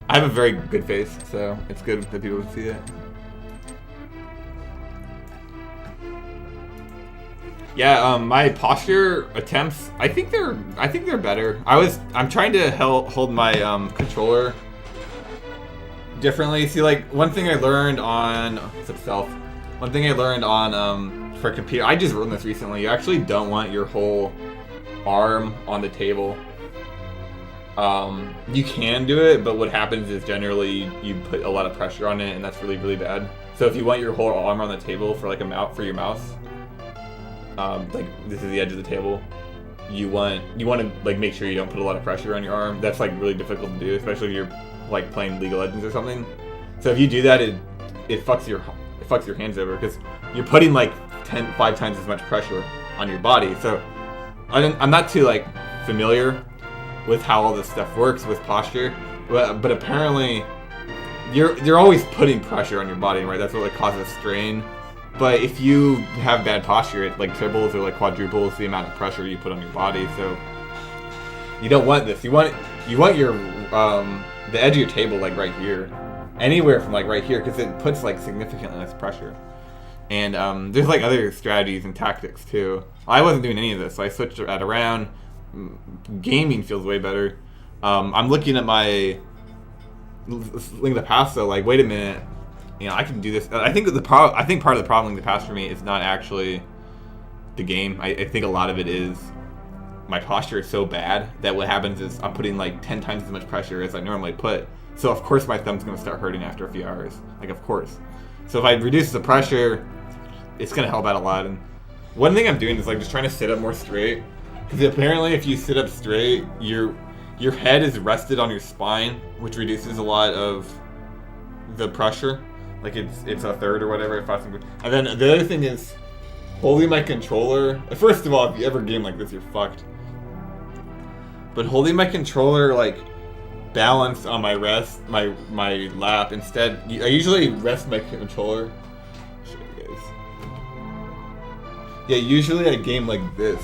I have a very good face, so it's good that people can see it. Yeah, my posture attempts, I think they're better. I'm trying to hold my controller differently. See, like one thing I learned on for computer, I just learned this recently. You actually don't want your whole arm on the table. You can do it, but what happens is generally you put a lot of pressure on it, and that's really, really bad. So if you want your whole arm on the table for like for your mouse, like this is the edge of the table, you want to like make sure you don't put a lot of pressure on your arm. That's like really difficult to do, especially if you're like playing League of Legends or something. So if you do that, it fucks your hands over because you're putting like 5 times as much pressure on your body. So I'm not too like familiar with how all this stuff works with posture, but apparently you're always putting pressure on your body, right? That's what like causes strain. But if you have bad posture, it like triples or like quadruples the amount of pressure you put on your body. So you don't want this. You want your the edge of your table like right here, anywhere from like right here, because it puts like significantly less pressure. And there's like other strategies and tactics too. I wasn't doing any of this, so I switched that around. Gaming feels way better. I'm looking at my Link of the Past though, like wait a minute. You know, I can do this. I think part of the problem in the past for me is not actually the game. I think a lot of it is my posture is so bad that what happens is I'm putting like 10 times as much pressure as I normally put. So of course my thumb's gonna start hurting after a few hours. Like of course. So if I reduce the pressure, it's gonna help out a lot. And one thing I'm doing is like just trying to sit up more straight. Because apparently if you sit up straight, your head is rested on your spine, which reduces a lot of the pressure. Like it's a third or whatever. And then the other thing is holding my controller. First of all, if you ever game like this, you're fucked. But holding my controller like balanced on my lap instead. I usually rest my controller. I'll show you guys. Yeah, usually I game like this.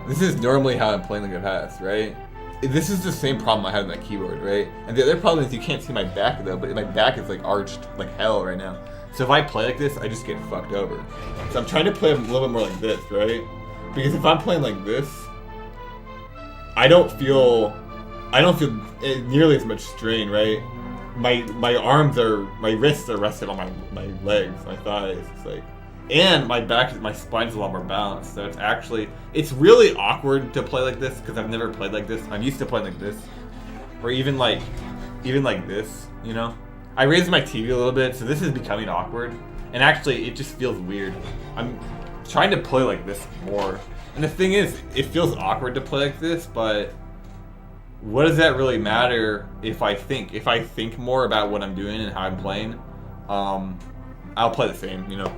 This is normally how I'm playing League of Past, right? This is the same problem I had with my keyboard, right? And the other problem is you can't see my back though, but my back is like arched like hell right now. So if I play like this, I just get fucked over. So I'm trying to play a little bit more like this, right? Because if I'm playing like this, I don't feel nearly as much strain, right? My wrists are rested on my legs, my thighs. It's like, and my spine's a lot more balanced. So it's really awkward to play like this because I've never played like this. I'm used to playing like this, or even like this, you know. I raised my TV a little bit, so this is becoming awkward. And actually, it just feels weird. I'm trying to play like this more. And the thing is, it feels awkward to play like this, but what does that really matter if I think more about what I'm doing and how I'm playing? I'll play the same, you know.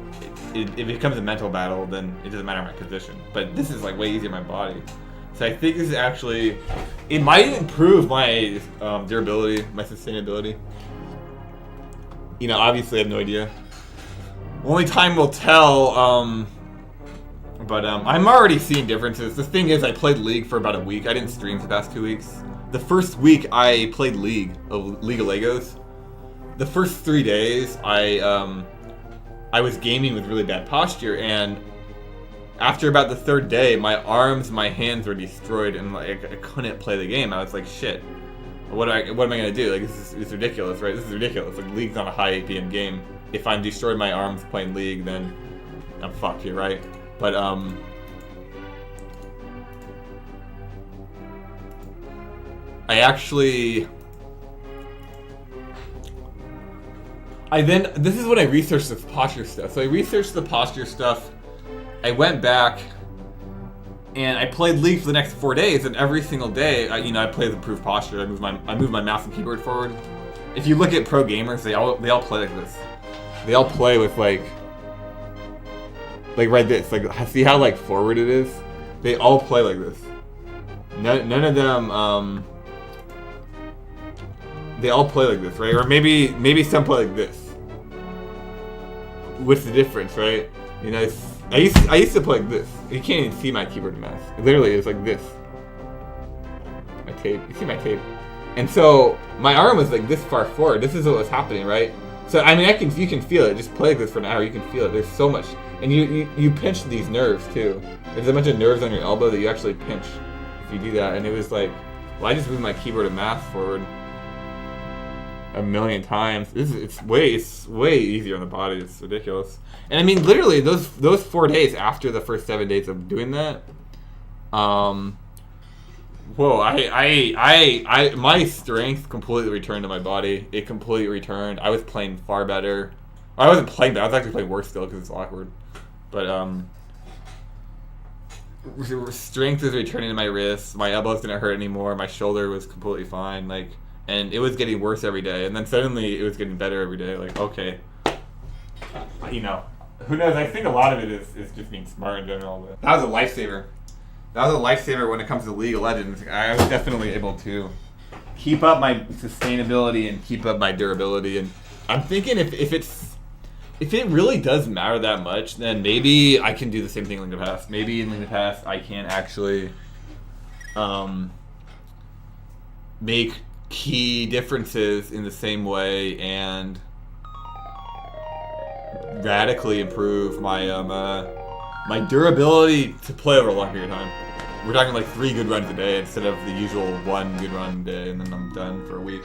If it becomes a mental battle, then it doesn't matter my position. But this is like way easier on my body. So I think this is actually, it might improve my durability, my sustainability. You know, obviously I have no idea. Only time will tell, but I'm already seeing differences. The thing is, I played League for about a week. I didn't stream for the past 2 weeks. The first week I played League of Legos. The first 3 days I was gaming with really bad posture, and after about the third day, my arms, my hands were destroyed, and like I couldn't play the game. I was like, shit, what am I gonna do? Like this is ridiculous, right? This is ridiculous. Like League's not a high APM game. If I'm destroying my arms playing League, then I'm fucked here, right? But this is when I researched the posture stuff. So I researched the posture stuff. I went back and I played League for the next 4 days, and every single day, I play with improved posture. I move my mouse and keyboard forward. If you look at pro gamers, they all play like this. They all play with like right this. Like see how like forward it is? They all play like this. None of them they all play like this, right? Or maybe some play like this. What's the difference, right? You know, I used to play like this. You can't even see my keyboard and mouse. It literally is like this. My tape. You see my tape? And so my arm was like this far forward. This is what was happening, right? So I mean, you can feel it. Just play like this for an hour. You can feel it. There's so much, and you pinch these nerves too. There's a bunch of nerves on your elbow that you actually pinch if you do that. And it was like, well, I just moved my keyboard and mouse forward a million times. It's way easier on the body. It's ridiculous. And I mean, literally those 4 days after the first 7 days of doing that, whoa, my strength completely returned to my body. It completely returned. I was playing far better. I wasn't playing bad. I was actually playing worse still because it's awkward. But strength was returning to my wrists. My elbows didn't hurt anymore. My shoulder was completely fine. Like, and it was getting worse every day. And then suddenly it was getting better every day. Like, okay, you know, who knows? I think a lot of it is just being smart in general. But that was a lifesaver. That was a lifesaver when it comes to League of Legends. I was definitely able to keep up my sustainability and keep up my durability. And I'm thinking if it really does matter that much, then maybe I can do the same thing in Link of Past. Maybe in Link of Past I can actually make key differences in the same way and radically improve my my durability to play over a long period of time. We're talking like 3 good runs a day instead of the usual 1 good run a day, and then I'm done for a week.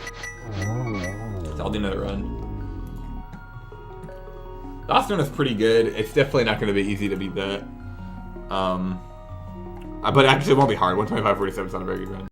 So I'll do another run. The last run is pretty good. It's definitely not going to be easy to beat that. But actually it won't be hard. 125.47 is not a very good run.